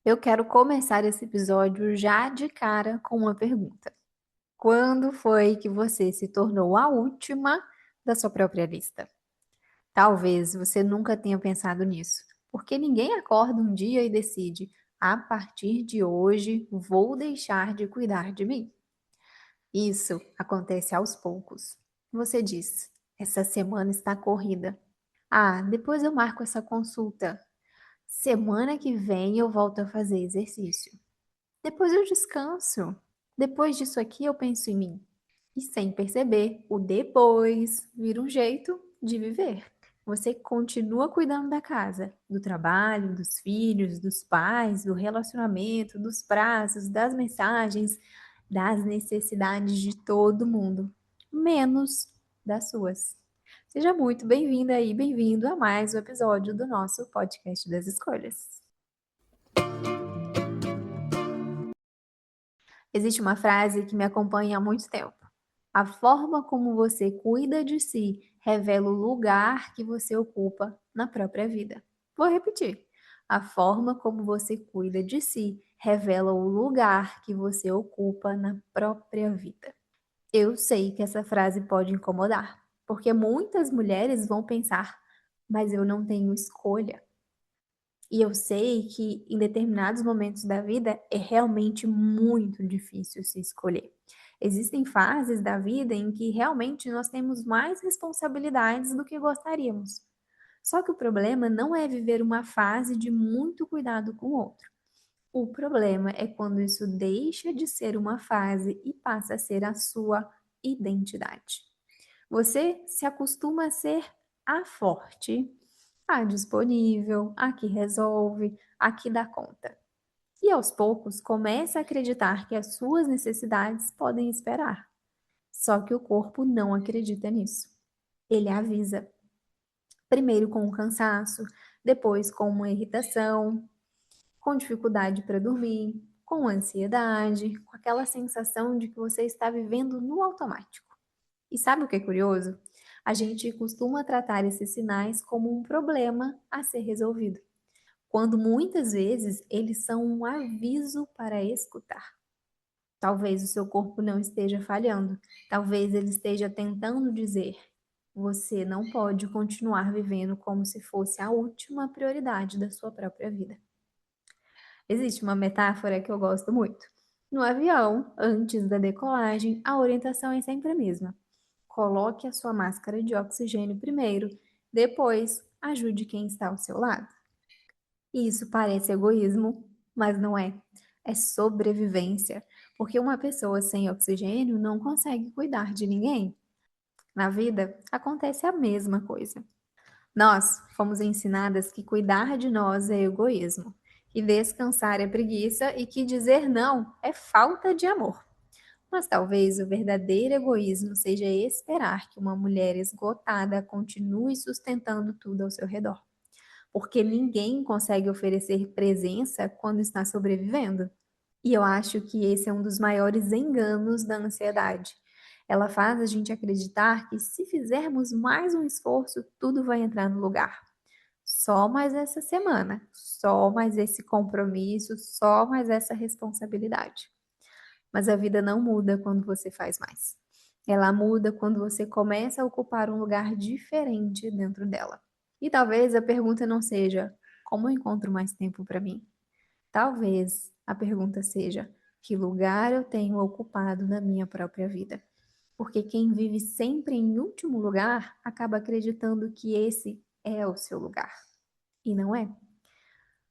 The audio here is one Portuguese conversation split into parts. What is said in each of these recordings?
Eu quero começar esse episódio já de cara com uma pergunta. Quando foi que você se tornou a última da sua própria lista? Talvez você nunca tenha pensado nisso, porque ninguém acorda um dia e decide: a partir de hoje vou deixar de cuidar de mim. Isso acontece aos poucos. Você diz: essa semana está corrida. Ah, depois eu marco essa consulta. Semana que vem eu volto a fazer exercício. Depois eu descanso. Depois disso aqui eu penso em mim. E sem perceber, o depois vira um jeito de viver. Você continua cuidando da casa, do trabalho, dos filhos, dos pais, do relacionamento, dos prazos, das mensagens, das necessidades de todo mundo, menos das suas. Seja muito bem-vinda e bem-vindo a mais um episódio do nosso podcast das escolhas. Existe uma frase que me acompanha há muito tempo. A forma como você cuida de si revela o lugar que você ocupa na própria vida. Vou repetir. A forma como você cuida de si revela o lugar que você ocupa na própria vida. Eu sei que essa frase pode incomodar, porque muitas mulheres vão pensar, mas eu não tenho escolha. E eu sei que em determinados momentos da vida é realmente muito difícil se escolher. Existem fases da vida em que realmente nós temos mais responsabilidades do que gostaríamos. Só que o problema não é viver uma fase de muito cuidado com o outro. O problema é quando isso deixa de ser uma fase e passa a ser a sua identidade. Você se acostuma a ser a forte, a disponível, a que resolve, a que dá conta. E aos poucos começa a acreditar que as suas necessidades podem esperar. Só que o corpo não acredita nisso. Ele avisa, primeiro com o cansaço, depois com uma irritação, com dificuldade para dormir, com ansiedade, com aquela sensação de que você está vivendo no automático. E sabe o que é curioso? A gente costuma tratar esses sinais como um problema a ser resolvido, quando muitas vezes eles são um aviso para escutar. Talvez o seu corpo não esteja falhando, talvez ele esteja tentando dizer: você não pode continuar vivendo como se fosse a última prioridade da sua própria vida. Existe uma metáfora que eu gosto muito. No avião, antes da decolagem, a orientação é sempre a mesma. Coloque a sua máscara de oxigênio primeiro, depois ajude quem está ao seu lado. E isso parece egoísmo, mas não é. É sobrevivência, porque uma pessoa sem oxigênio não consegue cuidar de ninguém. Na vida, acontece a mesma coisa. Nós fomos ensinadas que cuidar de nós é egoísmo, que descansar é preguiça e que dizer não é falta de amor. Mas talvez o verdadeiro egoísmo seja esperar que uma mulher esgotada continue sustentando tudo ao seu redor. Porque ninguém consegue oferecer presença quando está sobrevivendo. E eu acho que esse é um dos maiores enganos da ansiedade. Ela faz a gente acreditar que se fizermos mais um esforço, tudo vai entrar no lugar. Só mais essa semana, só mais esse compromisso, só mais essa responsabilidade. Mas a vida não muda quando você faz mais. Ela muda quando você começa a ocupar um lugar diferente dentro dela. E talvez a pergunta não seja: como eu encontro mais tempo para mim? Talvez a pergunta seja: que lugar eu tenho ocupado na minha própria vida? Porque quem vive sempre em último lugar acaba acreditando que esse é o seu lugar. E não é.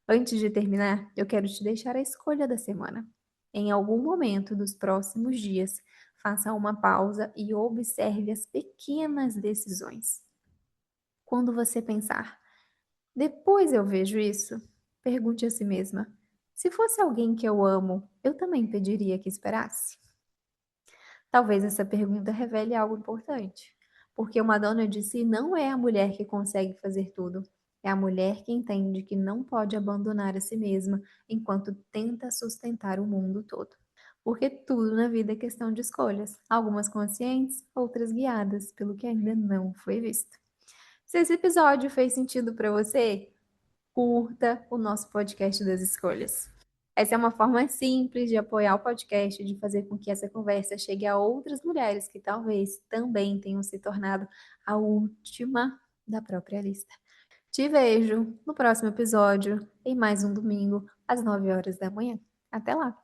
Antes de terminar, eu quero te deixar a escolha da semana. Em algum momento dos próximos dias, faça uma pausa e observe as pequenas decisões. Quando você pensar, depois eu vejo isso, pergunte a si mesma: se fosse alguém que eu amo, eu também pediria que esperasse? Talvez essa pergunta revele algo importante, porque uma dona de si não é a mulher que consegue fazer tudo, é a mulher que entende que não pode abandonar a si mesma enquanto tenta sustentar o mundo todo. Porque tudo na vida é questão de escolhas, algumas conscientes, outras guiadas pelo que ainda não foi visto. Se esse episódio fez sentido para você, curta o nosso podcast das escolhas. Essa é uma forma simples de apoiar o podcast, de fazer com que essa conversa chegue a outras mulheres que talvez também tenham se tornado a última da própria lista. Te vejo no próximo episódio, em mais um domingo, às 9 horas da manhã. Até lá!